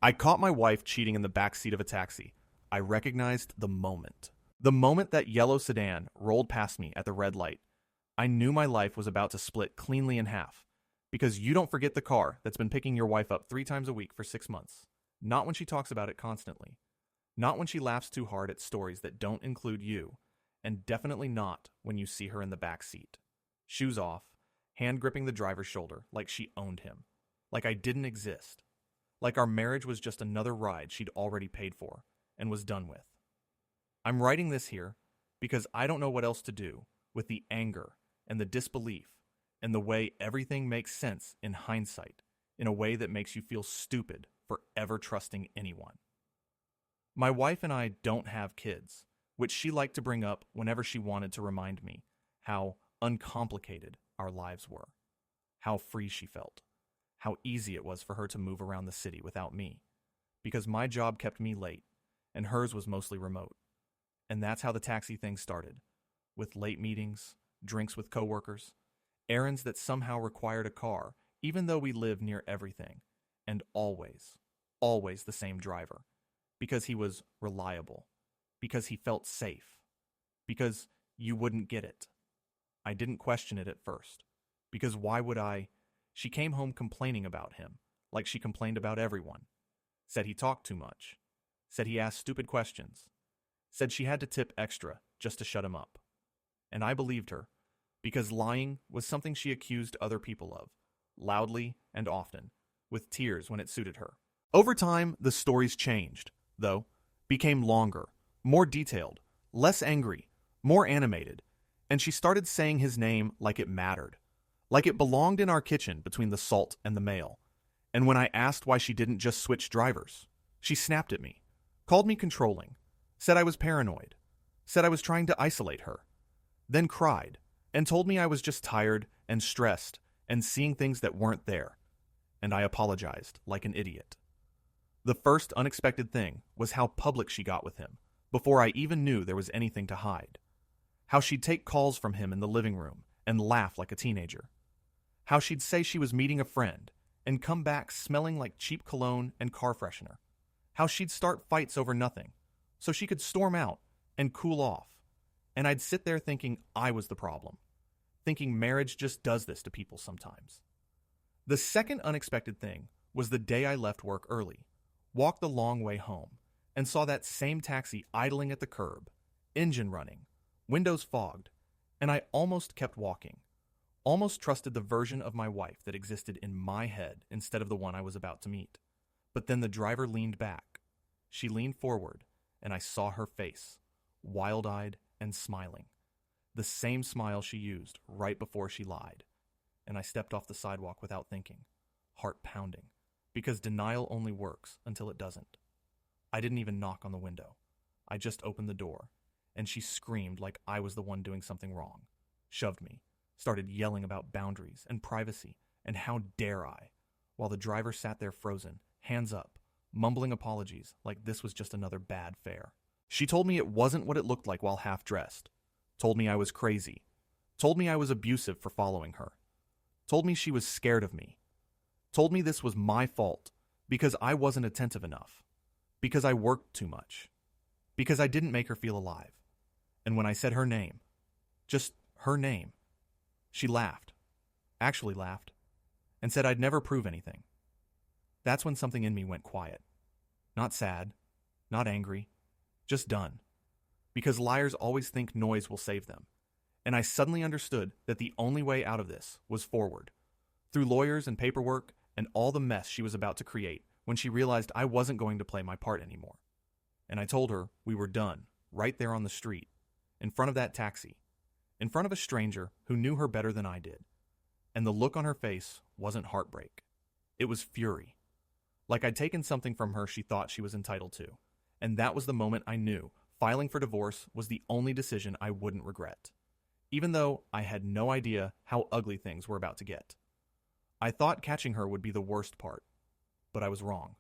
I caught my wife cheating in the backseat of a taxi. I recognized the moment. The moment that yellow sedan rolled past me at the red light. I knew my life was about to split cleanly in half. Because you don't forget the car that's been picking your wife up 3 times a week for 6 months. Not when she talks about it constantly. Not when she laughs too hard at stories that don't include you. And definitely not when you see her in the back seat. Shoes off, hand gripping the driver's shoulder like she owned him. Like I didn't exist. Like our marriage was just another ride she'd already paid for and was done with. I'm writing this here because I don't know what else to do with the anger and the disbelief and the way everything makes sense in hindsight in a way that makes you feel stupid for ever trusting anyone. My wife and I don't have kids, which she liked to bring up whenever she wanted to remind me how uncomplicated our lives were, how free she felt, how easy it was for her to move around the city without me, because my job kept me late and hers was mostly remote. And that's how the taxi thing started, with late meetings, drinks with coworkers, errands that somehow required a car, even though we live near everything, and always the same driver, because he was reliable, because he felt safe, because you wouldn't get it. I didn't question it at first, because why would I? She came home complaining about him, like she complained about everyone. Said he talked too much. Said he asked stupid questions. Said she had to tip extra just to shut him up. And I believed her, because lying was something she accused other people of, loudly and often, with tears when it suited her. Over time, the stories changed, though, became longer, more detailed, less angry, more animated, and she started saying his name like it mattered, like it belonged in our kitchen between the salt and the mail. And when I asked why she didn't just switch drivers, she snapped at me, called me controlling, said I was paranoid, said I was trying to isolate her, then cried, and told me I was just tired and stressed and seeing things that weren't there. And I apologized like an idiot. The first unexpected thing was how public she got with him, before I even knew there was anything to hide. How she'd take calls from him in the living room and laugh like a teenager. How she'd say she was meeting a friend and come back smelling like cheap cologne and car freshener. How she'd start fights over nothing, so she could storm out and cool off. And I'd sit there thinking I was the problem, thinking marriage just does this to people sometimes. The second unexpected thing was the day I left work early, walked the long way home, and saw that same taxi idling at the curb, engine running, windows fogged, and I almost kept walking, almost trusted the version of my wife that existed in my head instead of the one I was about to meet. But then the driver leaned back. She leaned forward, and I saw her face, wild-eyed and smiling. The same smile she used right before she lied. And I stepped off the sidewalk without thinking, heart pounding, because denial only works until it doesn't. I didn't even knock on the window. I just opened the door, and she screamed like I was the one doing something wrong, shoved me, started yelling about boundaries and privacy and how dare I, while the driver sat there frozen, hands up, mumbling apologies like this was just another bad fare. She told me it wasn't what it looked like while half-dressed, told me I was crazy, told me I was abusive for following her, told me she was scared of me, told me this was my fault because I wasn't attentive enough, because I worked too much, because I didn't make her feel alive. And when I said her name, just her name, she laughed, actually laughed, and said I'd never prove anything. That's when something in me went quiet. Not sad, not angry, just done. Because liars always think noise will save them. And I suddenly understood that the only way out of this was forward, through lawyers and paperwork and all the mess she was about to create when she realized I wasn't going to play my part anymore. And I told her we were done, right there on the street, in front of that taxi, in front of a stranger who knew her better than I did. And the look on her face wasn't heartbreak. It was fury. Like I'd taken something from her she thought she was entitled to. And that was the moment I knew filing for divorce was the only decision I wouldn't regret. Even though I had no idea how ugly things were about to get. I thought catching her would be the worst part. But I was wrong.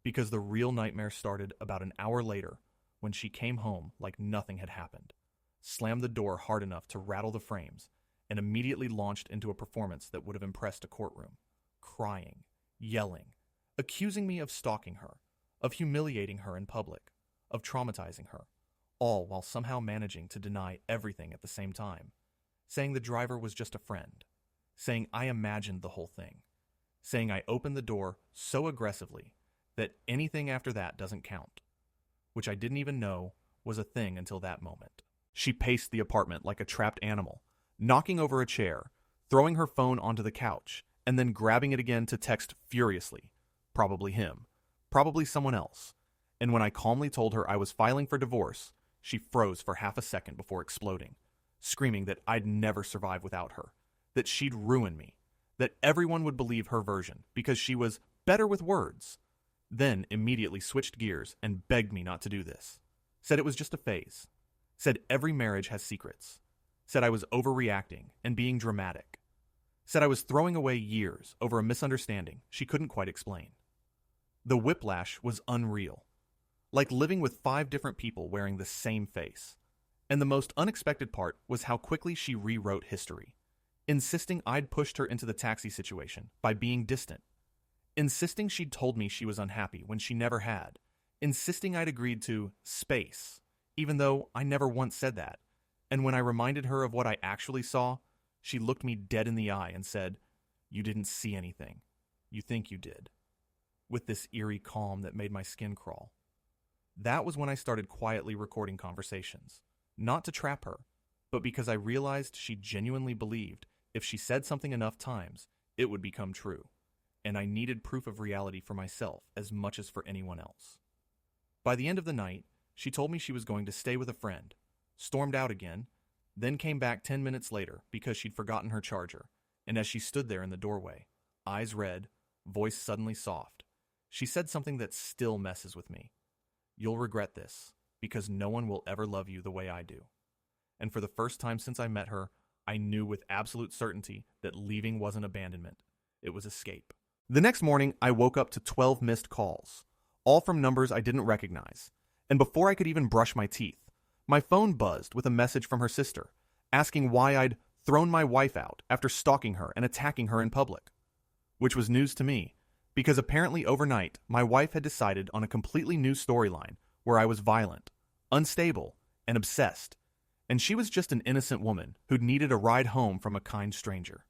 Because the real nightmare started about an hour later when she came home like nothing had happened, slammed the door hard enough to rattle the frames, and immediately launched into a performance that would have impressed a courtroom. Crying, yelling, accusing me of stalking her, of humiliating her in public, of traumatizing her, all while somehow managing to deny everything at the same time, saying the driver was just a friend, saying I imagined the whole thing, saying I opened the door so aggressively that anything after that doesn't count, which I didn't even know was a thing until that moment. She paced the apartment like a trapped animal, knocking over a chair, throwing her phone onto the couch, and then grabbing it again to text furiously. Probably him. Probably someone else. And when I calmly told her I was filing for divorce, she froze for half a second before exploding, screaming that I'd never survive without her, that she'd ruin me, that everyone would believe her version because she was better with words. Then immediately switched gears and begged me not to do this. Said it was just a phase. Said every marriage has secrets. Said I was overreacting and being dramatic. Said I was throwing away years over a misunderstanding she couldn't quite explain. The whiplash was unreal. Like living with 5 different people wearing the same face. And the most unexpected part was how quickly she rewrote history, insisting I'd pushed her into the taxi situation by being distant, insisting she'd told me she was unhappy when she never had, insisting I'd agreed to space, even though I never once said that. And when I reminded her of what I actually saw, she looked me dead in the eye and said, "You didn't see anything. You think you did," with this eerie calm that made my skin crawl. That was when I started quietly recording conversations, not to trap her, but because I realized she genuinely believed if she said something enough times, it would become true, and I needed proof of reality for myself as much as for anyone else. By the end of the night, she told me she was going to stay with a friend, stormed out again, then came back 10 minutes later because she'd forgotten her charger, and as she stood there in the doorway, eyes red, voice suddenly soft, she said something that still messes with me. "You'll regret this, because no one will ever love you the way I do." And for the first time since I met her, I knew with absolute certainty that leaving wasn't abandonment, it was escape. The next morning, I woke up to 12 missed calls, all from numbers I didn't recognize, and before I could even brush my teeth, my phone buzzed with a message from her sister, asking why I'd thrown my wife out after stalking her and attacking her in public. Which was news to me, because apparently overnight, my wife had decided on a completely new storyline where I was violent, unstable, and obsessed, and she was just an innocent woman who'd needed a ride home from a kind stranger.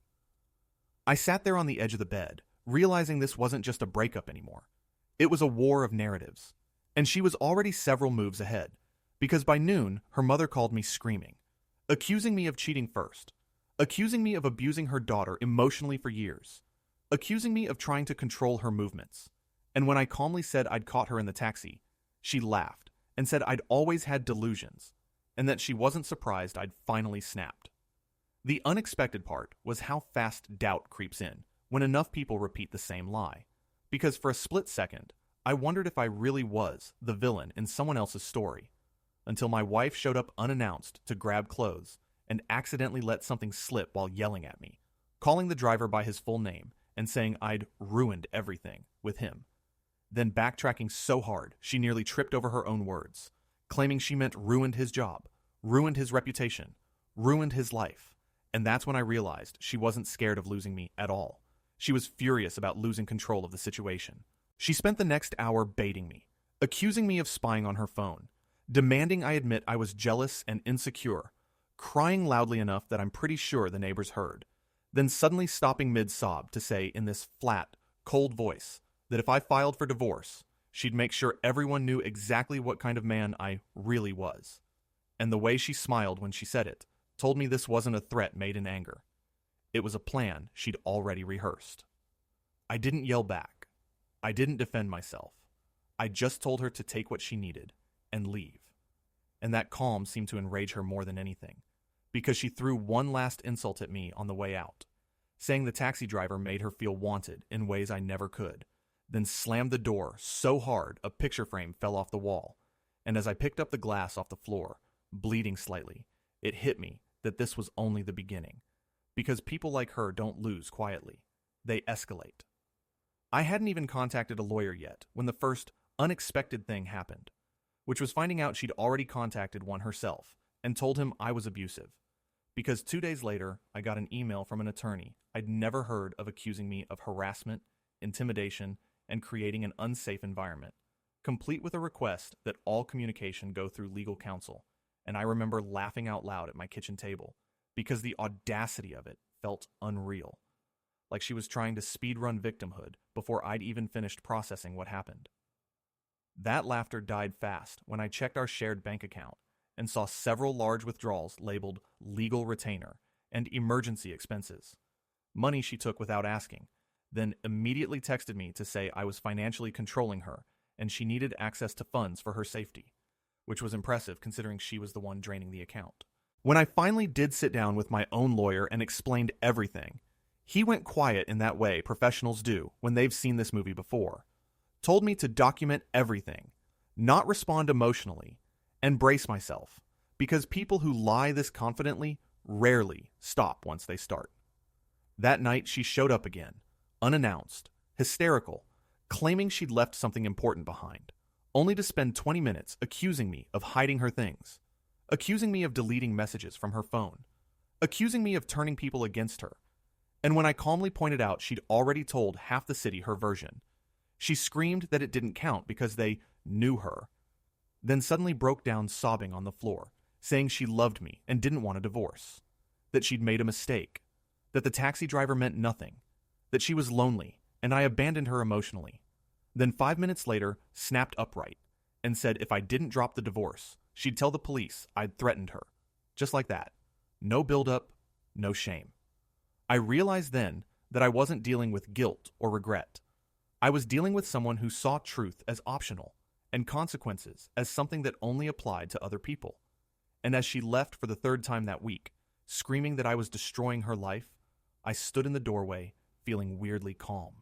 I sat there on the edge of the bed, realizing this wasn't just a breakup anymore. It was a war of narratives, and she was already several moves ahead, because by noon, her mother called me screaming, accusing me of cheating first, accusing me of abusing her daughter emotionally for years, accusing me of trying to control her movements. And when I calmly said I'd caught her in the taxi, she laughed and said I'd always had delusions, and that she wasn't surprised I'd finally snapped. The unexpected part was how fast doubt creeps in when enough people repeat the same lie, because for a split second, I wondered if I really was the villain in someone else's story, until my wife showed up unannounced to grab clothes and accidentally let something slip while yelling at me, calling the driver by his full name and saying I'd ruined everything with him. Then backtracking so hard she nearly tripped over her own words, claiming she meant ruined his job, ruined his reputation, ruined his life. And that's when I realized she wasn't scared of losing me at all. She was furious about losing control of the situation. She spent the next hour baiting me, accusing me of spying on her phone, demanding I admit I was jealous and insecure, crying loudly enough that I'm pretty sure the neighbors heard, then suddenly stopping mid-sob to say in this flat, cold voice that if I filed for divorce, she'd make sure everyone knew exactly what kind of man I really was. And the way she smiled when she said it told me this wasn't a threat made in anger. It was a plan she'd already rehearsed. I didn't yell back. I didn't defend myself. I just told her to take what she needed and leave. And that calm seemed to enrage her more than anything, because she threw one last insult at me on the way out, saying the taxi driver made her feel wanted in ways I never could, then slammed the door so hard a picture frame fell off the wall, and as I picked up the glass off the floor, bleeding slightly, it hit me that this was only the beginning, because people like her don't lose quietly. They escalate. I hadn't even contacted a lawyer yet when the first unexpected thing happened, which was finding out she'd already contacted one herself and told him I was abusive, because 2 days later, I got an email from an attorney I'd never heard of accusing me of harassment, intimidation, and creating an unsafe environment, complete with a request that all communication go through legal counsel. And I remember laughing out loud at my kitchen table because the audacity of it felt unreal, like she was trying to speedrun victimhood before I'd even finished processing what happened. That laughter died fast when I checked our shared bank account and saw several large withdrawals labeled legal retainer and emergency expenses. Money she took without asking, then immediately texted me to say I was financially controlling her and she needed access to funds for her safety, which was impressive considering she was the one draining the account. When I finally did sit down with my own lawyer and explained everything, he went quiet in that way professionals do when they've seen this movie before, told me to document everything, not respond emotionally, and brace myself, because people who lie this confidently rarely stop once they start. That night she showed up again, unannounced, hysterical, claiming she'd left something important behind, only to spend 20 minutes accusing me of hiding her things, accusing me of deleting messages from her phone, accusing me of turning people against her. And when I calmly pointed out she'd already told half the city her version, she screamed that it didn't count because they knew her, then suddenly broke down sobbing on the floor, saying she loved me and didn't want a divorce, that she'd made a mistake, that the taxi driver meant nothing, that she was lonely, and I abandoned her emotionally. Then 5 minutes later, snapped upright and said if I didn't drop the divorce, she'd tell the police I'd threatened her. Just like that. No build-up, no shame. I realized then that I wasn't dealing with guilt or regret. I was dealing with someone who saw truth as optional and consequences as something that only applied to other people. And as she left for the third time that week, screaming that I was destroying her life, I stood in the doorway feeling weirdly calm.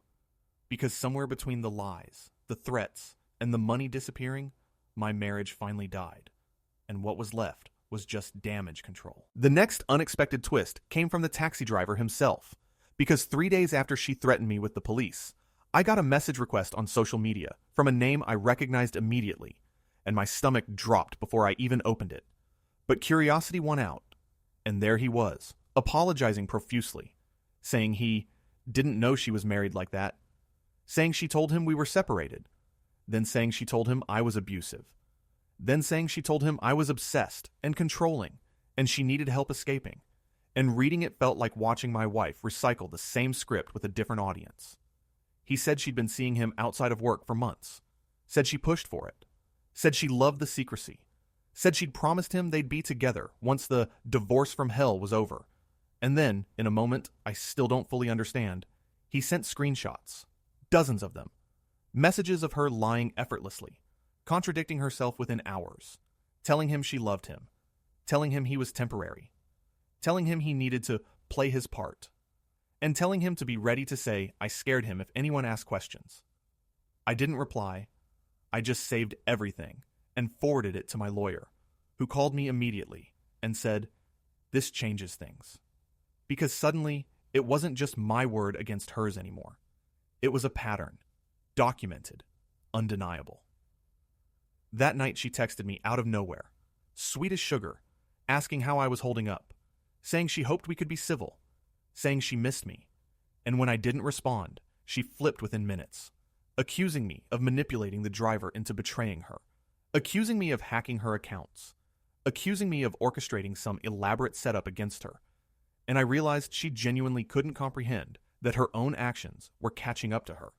Because somewhere between the lies, the threats, and the money disappearing, my marriage finally died. And what was left was just damage control. The next unexpected twist came from the taxi driver himself, because 3 days after she threatened me with the police, I got a message request on social media from a name I recognized immediately, and my stomach dropped before I even opened it. But curiosity won out, and there he was, apologizing profusely, saying he didn't know she was married like that, saying she told him we were separated, then saying she told him I was abusive, then saying she told him I was obsessed and controlling, and she needed help escaping. And reading it felt like watching my wife recycle the same script with a different audience. He said she'd been seeing him outside of work for months, said she pushed for it, said she loved the secrecy, said she'd promised him they'd be together once the divorce from hell was over. And then, in a moment I still don't fully understand, he sent screenshots, dozens of them, messages of her lying effortlessly, contradicting herself within hours, telling him she loved him, telling him he was temporary, telling him he needed to play his part, and telling him to be ready to say I scared him if anyone asked questions. I didn't reply. I just saved everything and forwarded it to my lawyer, who called me immediately and said, "This changes things." Because suddenly, it wasn't just my word against hers anymore. It was a pattern, documented, undeniable. That night she texted me out of nowhere, sweet as sugar, asking how I was holding up, saying she hoped we could be civil, saying she missed me, and when I didn't respond, she flipped within minutes, accusing me of manipulating the driver into betraying her, accusing me of hacking her accounts, accusing me of orchestrating some elaborate setup against her, and I realized she genuinely couldn't comprehend that her own actions were catching up to her,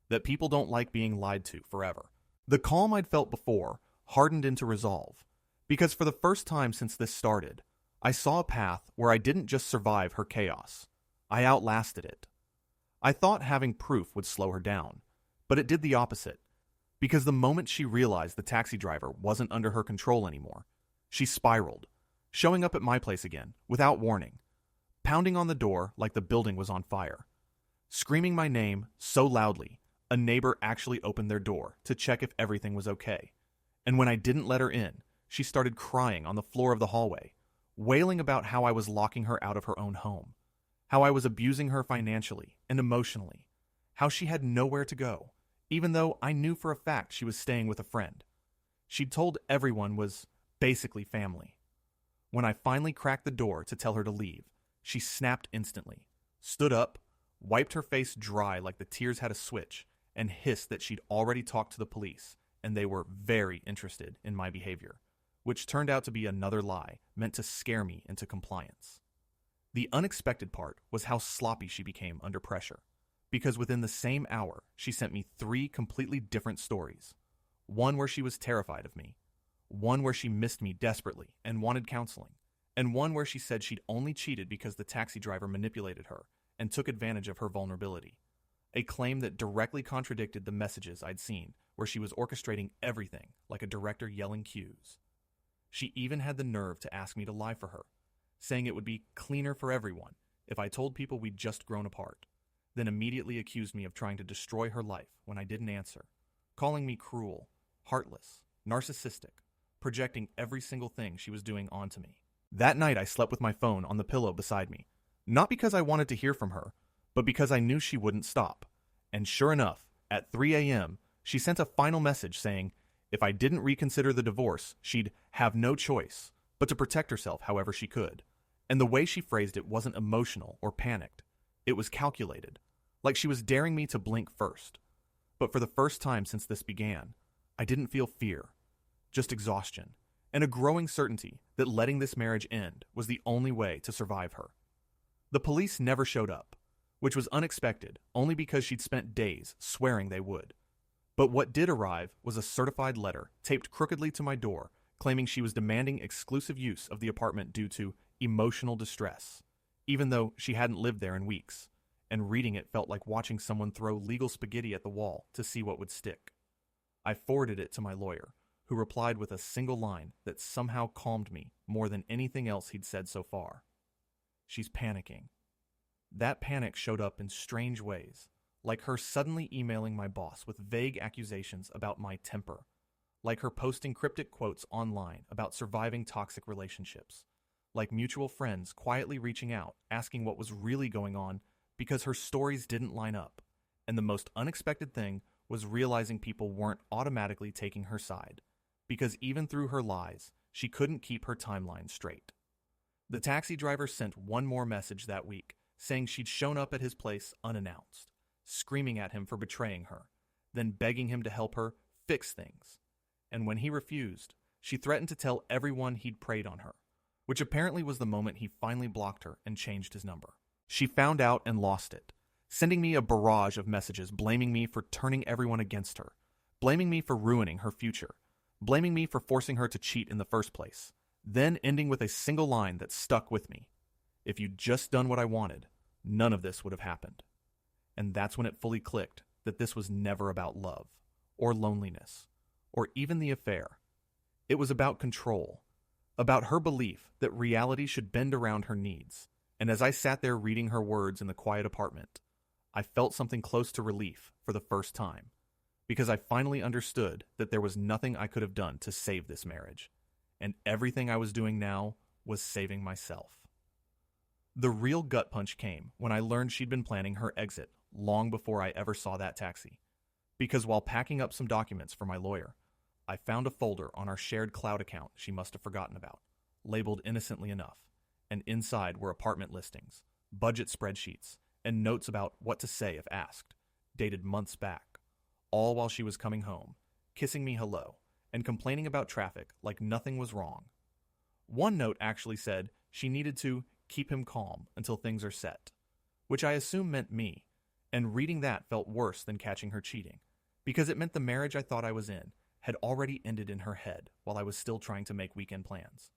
that people don't like being lied to forever. The calm I'd felt before hardened into resolve, because for the first time since this started, I saw a path where I didn't just survive her chaos. I outlasted it. I thought having proof would slow her down, but it did the opposite, because the moment she realized the taxi driver wasn't under her control anymore, she spiraled, showing up at my place again, without warning, pounding on the door like the building was on fire, screaming my name so loudly, a neighbor actually opened their door to check if everything was okay. And when I didn't let her in, she started crying on the floor of the hallway, wailing about how I was locking her out of her own home, how I was abusing her financially and emotionally, how she had nowhere to go, even though I knew for a fact she was staying with a friend. She'd told everyone was basically family. When I finally cracked the door to tell her to leave, she snapped instantly, stood up, wiped her face dry like the tears had a switch, and hissed that she'd already talked to the police and they were very interested in my behavior, which turned out to be another lie meant to scare me into compliance. The unexpected part was how sloppy she became under pressure, because within the same hour, she sent me 3 completely different stories. One where she was terrified of me, one where she missed me desperately and wanted counseling, and one where she said she'd only cheated because the taxi driver manipulated her and took advantage of her vulnerability. A claim that directly contradicted the messages I'd seen where she was orchestrating everything like a director yelling cues. She even had the nerve to ask me to lie for her, saying it would be cleaner for everyone if I told people we'd just grown apart, then immediately accused me of trying to destroy her life when I didn't answer, calling me cruel, heartless, narcissistic, projecting every single thing she was doing onto me. That night I slept with my phone on the pillow beside me, not because I wanted to hear from her, but because I knew she wouldn't stop. And sure enough, at 3 a.m., she sent a final message saying if I didn't reconsider the divorce, she'd have no choice but to protect herself however she could. And the way she phrased it wasn't emotional or panicked. It was calculated, like she was daring me to blink first. But for the first time since this began, I didn't feel fear, just exhaustion, and a growing certainty that letting this marriage end was the only way to survive her. The police never showed up, which was unexpected only because she'd spent days swearing they would. But what did arrive was a certified letter taped crookedly to my door claiming she was demanding exclusive use of the apartment due to emotional distress, even though she hadn't lived there in weeks, and reading it felt like watching someone throw legal spaghetti at the wall to see what would stick. I forwarded it to my lawyer, who replied with a single line that somehow calmed me more than anything else he'd said so far. She's panicking. That panic showed up in strange ways, like her suddenly emailing my boss with vague accusations about my temper, like her posting cryptic quotes online about surviving toxic relationships, like mutual friends quietly reaching out asking what was really going on because her stories didn't line up, and the most unexpected thing was realizing people weren't automatically taking her side, because even through her lies, she couldn't keep her timeline straight. The taxi driver sent one more message that week, saying she'd shown up at his place unannounced, screaming at him for betraying her, then begging him to help her fix things. And when he refused, she threatened to tell everyone he'd preyed on her, which apparently was the moment he finally blocked her and changed his number. She found out and lost it, sending me a barrage of messages blaming me for turning everyone against her, blaming me for ruining her future, blaming me for forcing her to cheat in the first place, then ending with a single line that stuck with me. If you'd just done what I wanted, none of this would have happened. And that's when it fully clicked that this was never about love, or loneliness, or even the affair. It was about control, about her belief that reality should bend around her needs. And as I sat there reading her words in the quiet apartment, I felt something close to relief for the first time, because I finally understood that there was nothing I could have done to save this marriage, and everything I was doing now was saving myself. The real gut punch came when I learned she'd been planning her exit long before I ever saw that taxi, because while packing up some documents for my lawyer, I found a folder on our shared cloud account she must have forgotten about, labeled innocently enough, and inside were apartment listings, budget spreadsheets, and notes about what to say if asked, dated months back, all while she was coming home, kissing me hello, and complaining about traffic like nothing was wrong. One note actually said she needed to keep him calm until things are set, which I assume meant me, and reading that felt worse than catching her cheating, because it meant the marriage I thought I was in had already ended in her head while I was still trying to make weekend plans.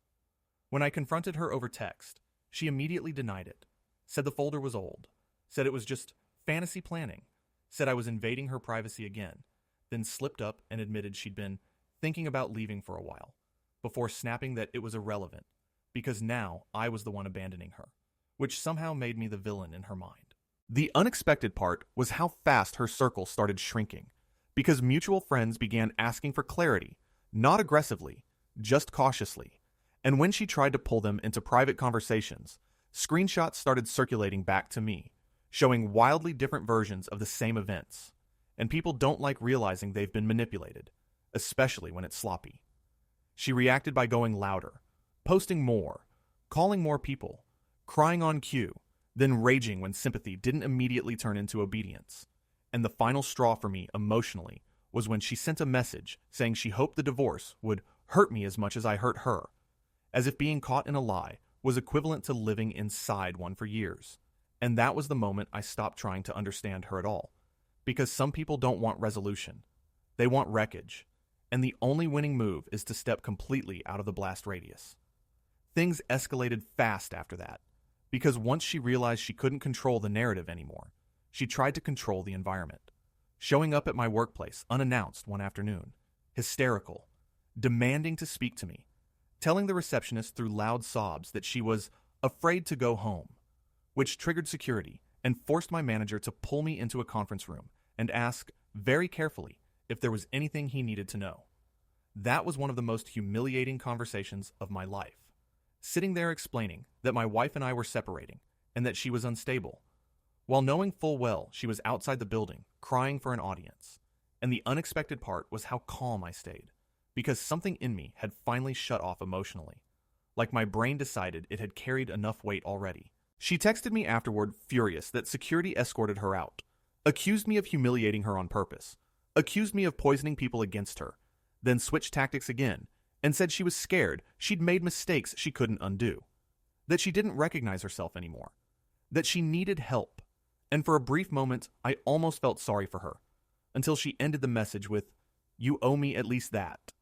When I confronted her over text, she immediately denied it, said the folder was old, said it was just fantasy planning, said I was invading her privacy again, then slipped up and admitted she'd been thinking about leaving for a while, before snapping that it was irrelevant, because now I was the one abandoning her, which somehow made me the villain in her mind. The unexpected part was how fast her circle started shrinking, because mutual friends began asking for clarity, not aggressively, just cautiously. And when she tried to pull them into private conversations, screenshots started circulating back to me, showing wildly different versions of the same events. And people don't like realizing they've been manipulated, especially when it's sloppy. She reacted by going louder, posting more, calling more people, crying on cue, then raging when sympathy didn't immediately turn into obedience. And the final straw for me emotionally was when she sent a message saying she hoped the divorce would hurt me as much as I hurt her, as if being caught in a lie was equivalent to living inside one for years. And that was the moment I stopped trying to understand her at all. Because some people don't want resolution. They want wreckage. And the only winning move is to step completely out of the blast radius. Things escalated fast after that. Because once she realized she couldn't control the narrative anymore, she tried to control the environment. Showing up at my workplace unannounced one afternoon, hysterical, demanding to speak to me, telling the receptionist through loud sobs that she was afraid to go home, which triggered security and forced my manager to pull me into a conference room and ask very carefully if there was anything he needed to know. That was one of the most humiliating conversations of my life. Sitting there explaining that my wife and I were separating and that she was unstable, while knowing full well she was outside the building crying for an audience. And the unexpected part was how calm I stayed, because something in me had finally shut off emotionally, like my brain decided it had carried enough weight already. She texted me afterward, furious that security escorted her out, accused me of humiliating her on purpose, accused me of poisoning people against her, then switched tactics again, and said she was scared she'd made mistakes she couldn't undo, that she didn't recognize herself anymore, that she needed help. And for a brief moment, I almost felt sorry for her, until she ended the message with, "You owe me at least that,"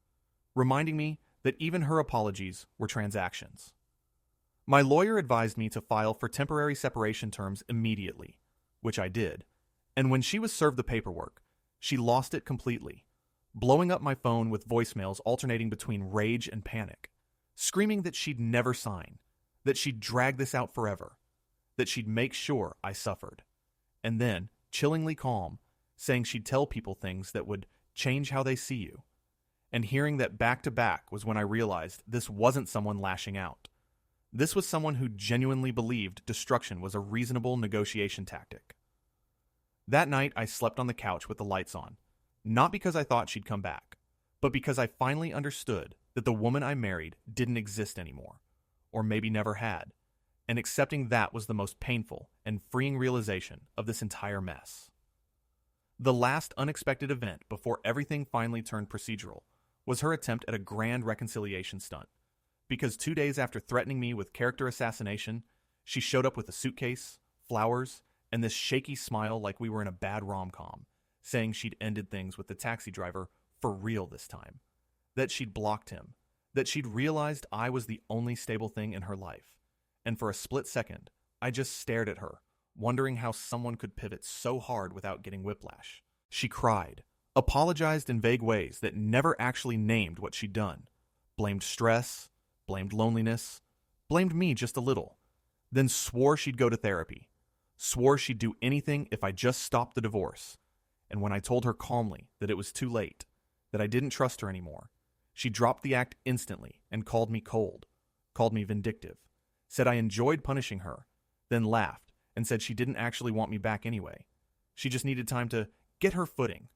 reminding me that even her apologies were transactions. My lawyer advised me to file for temporary separation terms immediately, which I did, and when she was served the paperwork, she lost it completely, blowing up my phone with voicemails alternating between rage and panic, screaming that she'd never sign, that she'd drag this out forever, that she'd make sure I suffered, and then, chillingly calm, saying she'd tell people things that would change how they see you. And hearing that back to back was when I realized this wasn't someone lashing out. This was someone who genuinely believed destruction was a reasonable negotiation tactic. That night, I slept on the couch with the lights on, not because I thought she'd come back, but because I finally understood that the woman I married didn't exist anymore, or maybe never had, and accepting that was the most painful and freeing realization of this entire mess. The last unexpected event before everything finally turned procedural was her attempt at a grand reconciliation stunt, because 2 days after threatening me with character assassination, she showed up with a suitcase, flowers, and this shaky smile like we were in a bad rom-com, saying she'd ended things with the taxi driver for real this time, that she'd blocked him, that she'd realized I was the only stable thing in her life. And for a split second, I just stared at her, wondering how someone could pivot so hard without getting whiplash. She cried, apologized in vague ways that never actually named what she'd done, blamed stress, blamed loneliness, blamed me just a little, then swore she'd go to therapy, swore she'd do anything if I just stopped the divorce. And when I told her calmly that it was too late, that I didn't trust her anymore, she dropped the act instantly and called me cold, called me vindictive, said I enjoyed punishing her, then laughed and said she didn't actually want me back anyway. She just needed time to get her footing,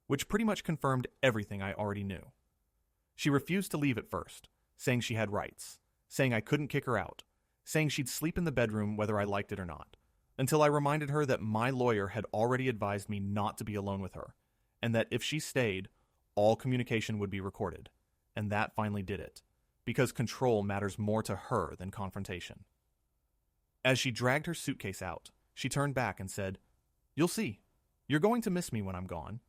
which pretty much confirmed everything I already knew. She refused to leave at first, saying she had rights, saying I couldn't kick her out, saying she'd sleep in the bedroom whether I liked it or not, until I reminded her that my lawyer had already advised me not to be alone with her, and that if she stayed, all communication would be recorded. And that finally did it, because control matters more to her than confrontation. As she dragged her suitcase out, she turned back and said, "You'll see. You're going to miss me when I'm gone."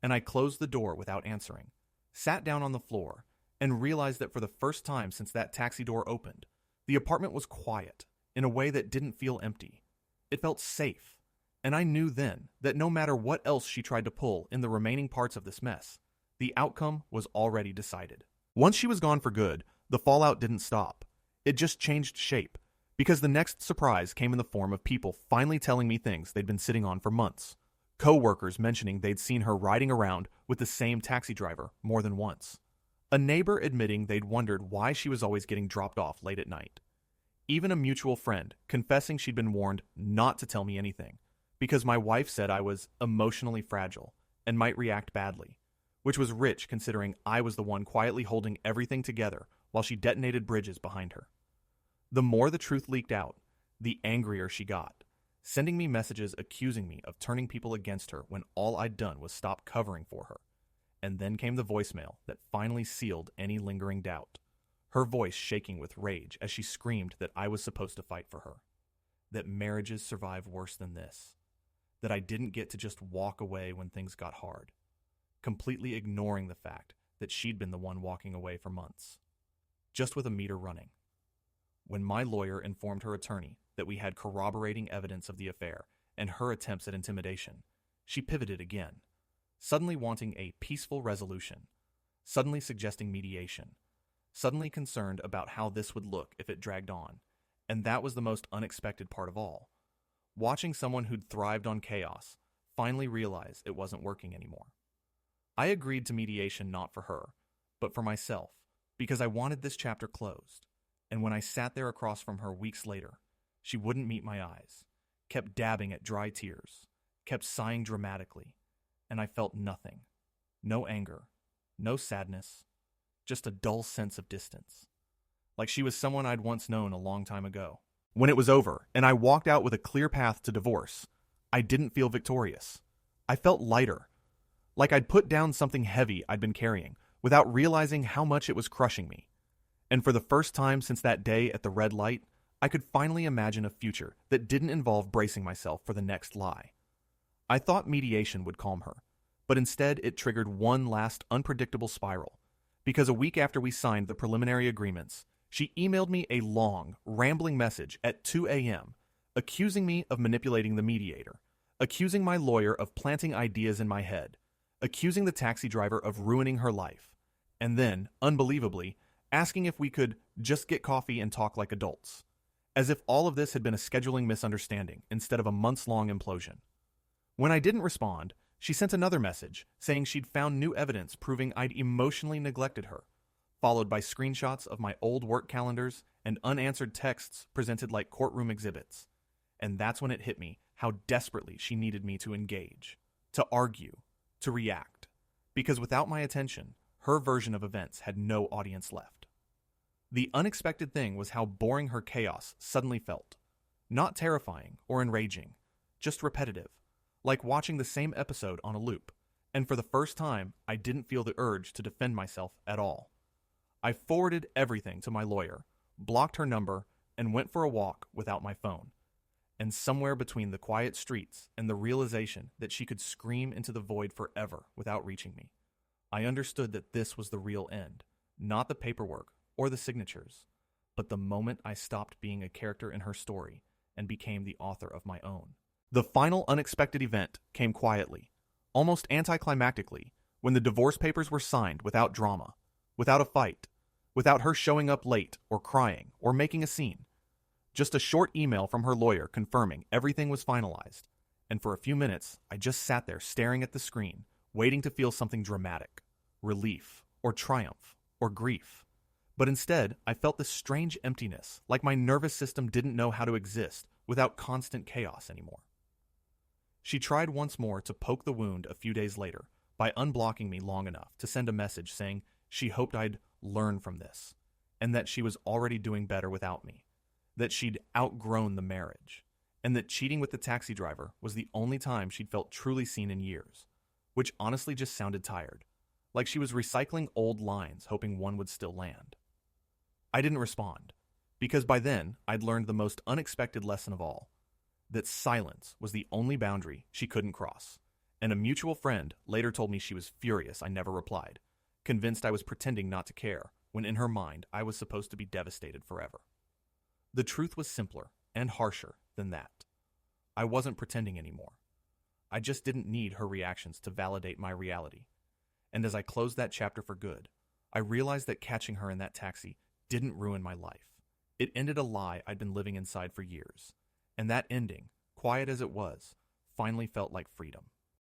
And I closed the door without answering, sat down on the floor, and realized that for the first time since that taxi door opened, the apartment was quiet in a way that didn't feel empty. It felt safe, and I knew then that no matter what else she tried to pull in the remaining parts of this mess, the outcome was already decided. Once she was gone for good, the fallout didn't stop. It just changed shape, because the next surprise came in the form of people finally telling me things they'd been sitting on for months. Co-workers mentioning they'd seen her riding around with the same taxi driver more than once. A neighbor admitting they'd wondered why she was always getting dropped off late at night. Even a mutual friend confessing she'd been warned not to tell me anything, because my wife said I was emotionally fragile and might react badly, which was rich considering I was the one quietly holding everything together while she detonated bridges behind her. The more the truth leaked out, the angrier she got, sending me messages accusing me of turning people against her when all I'd done was stop covering for her. And then came the voicemail that finally sealed any lingering doubt, her voice shaking with rage as she screamed that I was supposed to fight for her, that marriages survive worse than this, that I didn't get to just walk away when things got hard, completely ignoring the fact that she'd been the one walking away for months, just with a meter running. When my lawyer informed her attorney that we had corroborating evidence of the affair and her attempts at intimidation, she pivoted again, suddenly wanting a peaceful resolution, suddenly suggesting mediation, suddenly concerned about how this would look if it dragged on. And that was the most unexpected part of all. Watching someone who'd thrived on chaos finally realize it wasn't working anymore. I agreed to mediation not for her, but for myself, because I wanted this chapter closed. And when I sat there across from her weeks later, she wouldn't meet my eyes, kept dabbing at dry tears, kept sighing dramatically, and I felt nothing. No anger, no sadness, just a dull sense of distance. Like she was someone I'd once known a long time ago. When it was over, and I walked out with a clear path to divorce, I didn't feel victorious. I felt lighter, like I'd put down something heavy I'd been carrying, without realizing how much it was crushing me. And for the first time since that day at the red light, I could finally imagine a future that didn't involve bracing myself for the next lie. I thought mediation would calm her, but instead it triggered one last unpredictable spiral, because a week after we signed the preliminary agreements, she emailed me a long, rambling message at 2 a.m., accusing me of manipulating the mediator, accusing my lawyer of planting ideas in my head, accusing the taxi driver of ruining her life, and then, unbelievably, asking if we could just get coffee and talk like adults, as if all of this had been a scheduling misunderstanding instead of a months-long implosion. When I didn't respond, she sent another message saying she'd found new evidence proving I'd emotionally neglected her, followed by screenshots of my old work calendars and unanswered texts presented like courtroom exhibits. And that's when it hit me how desperately she needed me to engage, to argue, to react, because without my attention, her version of events had no audience left. The unexpected thing was how boring her chaos suddenly felt. Not terrifying or enraging, just repetitive, like watching the same episode on a loop. And for the first time, I didn't feel the urge to defend myself at all. I forwarded everything to my lawyer, blocked her number, and went for a walk without my phone. And somewhere between the quiet streets and the realization that she could scream into the void forever without reaching me, I understood that this was the real end, not the paperwork or the signatures, but the moment I stopped being a character in her story and became the author of my own. The final unexpected event came quietly, almost anticlimactically, when the divorce papers were signed without drama, without a fight, without her showing up late or crying or making a scene. Just a short email from her lawyer confirming everything was finalized, and for a few minutes I just sat there staring at the screen, waiting to feel something dramatic, relief, or triumph, or grief. But instead, I felt this strange emptiness, like my nervous system didn't know how to exist without constant chaos anymore. She tried once more to poke the wound a few days later by unblocking me long enough to send a message saying she hoped I'd learn from this, and that she was already doing better without me, that she'd outgrown the marriage, and that cheating with the taxi driver was the only time she'd felt truly seen in years, which honestly just sounded tired, like she was recycling old lines hoping one would still land. I didn't respond, because by then I'd learned the most unexpected lesson of all, that silence was the only boundary she couldn't cross, and a mutual friend later told me she was furious I never replied, convinced I was pretending not to care, when in her mind I was supposed to be devastated forever. The truth was simpler and harsher than that. I wasn't pretending anymore. I just didn't need her reactions to validate my reality. And as I closed that chapter for good, I realized that catching her in that taxi didn't ruin my life. It ended a lie I'd been living inside for years. And that ending, quiet as it was, finally felt like freedom.